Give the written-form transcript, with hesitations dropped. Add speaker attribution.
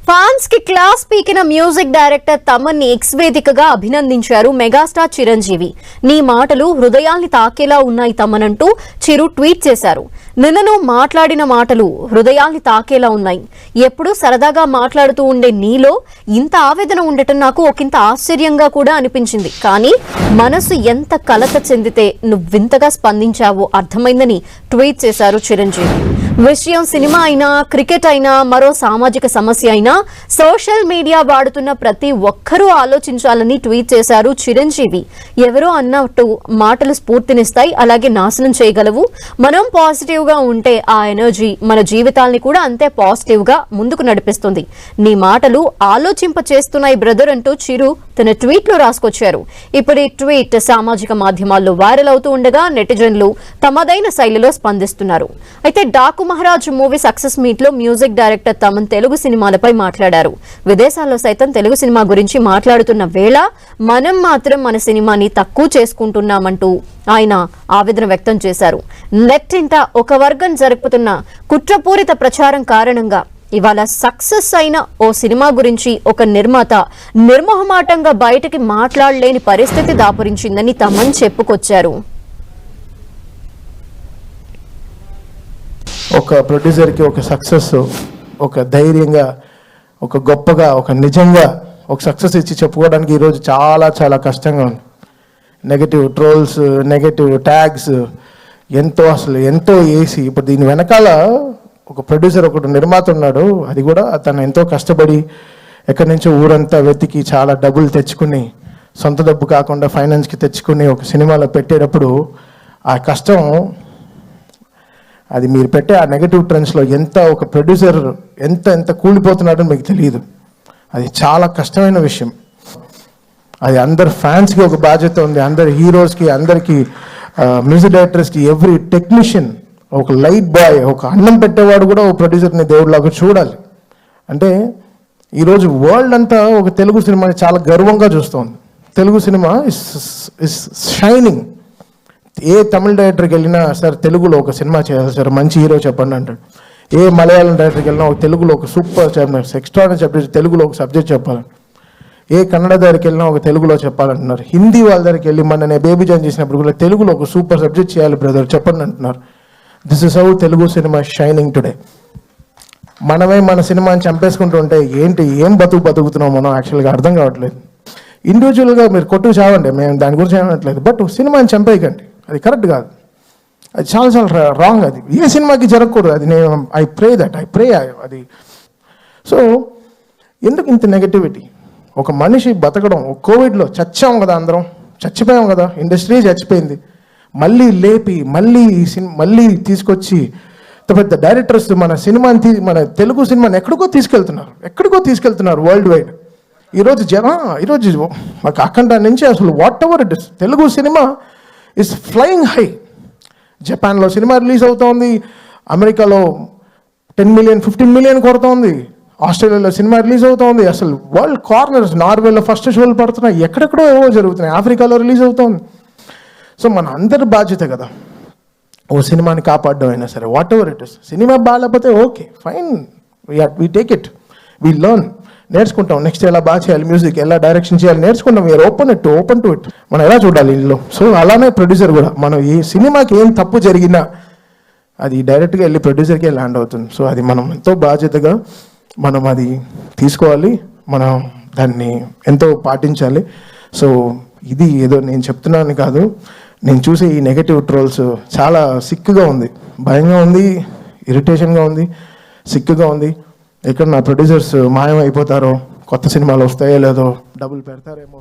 Speaker 1: Fans కి class పీకిన music director తమన్ని X వేదికగా అభినందించారు మెగాస్టార్ చిరంజీవి. నీ మాటలు హృదయాల్ని తాకేలా ఉన్నాయి తమనంటూ చిరు ట్వీట్ చేశారు. నిన్నను మాట్లాడిన మాటలు హృదయాల్ని తాకేలా ఉన్నాయి. ఎప్పుడు సరదాగా మాట్లాడుతూ ఉండే నీలో ఇంత ఆవేదన ఉండటం నాకు ఒకంత ఆశ్చర్యంగా కూడా అనిపించింది. కానీ మనసు ఎంత కలత చెందితే నువ్వింతగా స్పందించావో అర్థమైందని ట్వీట్ చేశారు చిరంజీవి. విషయం సినిమా అయినా, క్రికెట్ అయినా, మరో సామాజిక సమస్య అయినా సోషల్ మీడియా వాడుతున్న ప్రతి ఒక్కరూ ఆలోచించాలని ట్వీట్ చేశారు చిరంజీవి. ఎవరో అన్నట్టు మాటలు స్ఫూర్తినిస్తాయి, అలాగే నాశనం చేయగలవు. మనం పాజిటివ్ గా ఉంటే ఆ ఎనర్జీ మన జీవితాల్ని కూడా అంతే పాజిటివ్ గా ముందుకు నడిపిస్తుంది. నీ మాటలు ఆలోచింప చేస్తున్నాయి బ్రదర్ అంటూ చిరు తన ట్వీట్ లో రాసుకొచ్చారు. ఇప్పుడు ఈ ట్వీట్ సామాజిక మాధ్యమాల్లో వైరల్ అవుతూ ఉండగా నెటిజన్లు తమదైన శైలిలో స్పందిస్తున్నారు. అయితే Daaku Maharaj movie success meet లో మ్యూజిక్ డైరెక్టర్ తమన్ తెలుగు సినిమాలపై మాట్లాడారు. విదేశాల్లో సైతం తెలుగు సినిమా గురించి మాట్లాడుతున్న వేళ మనం మాత్రం మన సినిమాని తక్కువ చేసుకుంటున్నామంటూ ఆయన ఆవేదన వ్యక్తం చేశారు. నెట్టింట ఒక వర్గం జరుపుతున్న కుట్రపూరిత ప్రచారం కారణంగా ఇవాళ సక్సెస్ అయిన ఓ సినిమా గురించి ఒక నిర్మాత నిర్మోహమాటంగా బయటికి మాట్లాడలేని పరిస్థితి దాపురించిందని తమన్ చెప్పుకొచ్చారు.
Speaker 2: ఒక ప్రొడ్యూసర్కి ఒక సక్సెస్, ఒక ధైర్యంగా, ఒక గొప్పగా, ఒక నిజంగా ఒక సక్సెస్ ఇచ్చి చెప్పుకోవడానికి ఈరోజు చాలా చాలా కష్టంగా ఉంది. నెగటివ్ ట్రోల్స్, నెగటివ్ ట్యాగ్స్ ఎంతో వేసి ఇప్పుడు దీని వెనకాల ఒక ప్రొడ్యూసర్, ఒకటి నిర్మాత ఉన్నాడు. అది కూడా తను ఎంతో కష్టపడి ఎక్కడి నుంచో ఊరంతా వెతికి చాలా డబ్బులు తెచ్చుకుని, సొంత డబ్బు కాకుండా ఫైనాన్స్కి తెచ్చుకుని ఒక సినిమాలో పెట్టేటప్పుడు ఆ కష్టం, అది మీరు పెట్టే ఆ నెగటివ్ ట్రెండ్స్లో ఎంత ఒక ప్రొడ్యూసర్ ఎంత కూలిపోతున్నాడో మీకు తెలియదు. అది చాలా కష్టమైన విషయం. అది అందరు ఫ్యాన్స్కి ఒక బాధ్యత ఉంది, అందరు హీరోస్కి, అందరికీ మ్యూజిక్ డైరెక్టర్స్కి, ఎవ్రీ టెక్నీషియన్, ఒక లైట్ బాయ్, ఒక అన్నం పెట్టేవాడు కూడా ఒక ప్రొడ్యూసర్ని దేవుడిలాగా చూడాలి. అంటే ఈరోజు వరల్డ్ అంతా ఒక తెలుగు సినిమాని చాలా గర్వంగా చూస్తుంది. Telugu cinema is shining. ఏ తమిళ డైరెక్టర్కి వెళ్ళినా సార్ తెలుగులో ఒక సినిమా చేయాలి సార్, మంచి హీరో చెప్పండి అంటాడు. ఏ మలయాళం డైరెక్టర్కి వెళ్ళినా ఒక తెలుగులో ఒక సూపర్ ఎక్స్ట్రాడనరీ సబ్జెక్ట్, తెలుగులో ఒక సబ్జెక్ట్ చెప్పాలి. ఏ కన్నడ దగ్గరికి వెళ్ళినా ఒక తెలుగులో చెప్పాలంటున్నారు. హిందీ వాళ్ళ దగ్గరికి వెళ్ళి నేను బేబీ జాన్ చేసినప్పుడు కూడా తెలుగులో ఒక సూపర్ సబ్జెక్ట్ చేయాలి బ్రదర్ చెప్పండి అంటున్నారు. This is how Telugu cinema shining today. మనమే మన సినిమాని చంపేసుకుంటూ ఉంటే ఏం బతుకుతున్నాం మనం యాక్చువల్గా అర్థం కావట్లేదు. ఇండివిజువల్గా మీరు కొట్టుకు చావండి, మేము దాని గురించి ఏమనట్లేదు, బట్ సినిమాని చంపేయకండి, అది కరెక్ట్ కాదు, అది చాలా చాలా రాంగ్. అది ఏ సినిమాకి జరగకూడదు. అది నేను ఐ ప్రే అది. సో ఎందుకు ఇంత నెగటివిటీ? ఒక మనిషి బతకడం, కోవిడ్లో చచ్చాం కదా, అందరం చచ్చిపోయాం కదా, ఇండస్ట్రీ చచ్చిపోయింది, మళ్ళీ లేపి మళ్ళీ తీసుకొచ్చి పెద్ద డైరెక్టర్స్ మన సినిమాని మన తెలుగు సినిమాని ఎక్కడికో తీసుకెళ్తున్నారు వరల్డ్ వైడ్. ఈరోజు మాకు అఖండ నుంచి అసలు what ever it is, Telugu cinema is flying high. జపాన్లో సినిమా రిలీజ్ అవుతోంది, అమెరికాలో 10 మిలియన్ 15 మిలియన్ కొడుతోంది, ఆస్ట్రేలియాలో సినిమా రిలీజ్ అవుతోంది, అసలు వరల్డ్ కార్నర్స్, నార్వేలో ఫస్ట్ షోలు పడుతున్నాయి, ఎక్కడెక్కడో ఏవో జరుగుతున్నాయి, ఆఫ్రికాలో రిలీజ్ అవుతోంది. సో మన అందరి బాధ్యత కదా ఓ సినిమాని కాపాడడం అయినా సరే, whatever it is. Cinema బాగాలేకపోతే okay fine, we take it, we learn, నేర్చుకుంటాం. నెక్స్ట్ ఎలా బాగా చేయాలి, మ్యూజిక్ ఎలా డైరెక్షన్ చేయాలి నేర్చుకుంటాం. We are open to it. మనం ఎలా చూడాలి ఇందులో. సో అలానే ప్రొడ్యూసర్ కూడా, మనం ఈ సినిమాకి ఏం తప్పు జరిగినా అది డైరెక్ట్గా వెళ్ళి ప్రొడ్యూసర్కే ల్యాండ్ అవుతుంది. సో అది మనం ఎంతో బాధ్యతగా మనం అది తీసుకోవాలి, మనం దాన్ని ఎంతో పాటించాలి. సో ఇది ఏదో నేను చెప్తున్నాను కాదు, నేను చూసే ఈ నెగటివ్ ట్రోల్స్ చాలా సిక్కుగా ఉంది, భయంగా ఉంది, ఇరిటేషన్గా ఉంది, సిక్కుగా ఉంది. ఎక్కడ నా ప్రొడ్యూసర్స్ మాయం అయిపోతారో, కొత్త సినిమాలు వస్తాయో లేదో, డబ్బులు పెడతారేమో.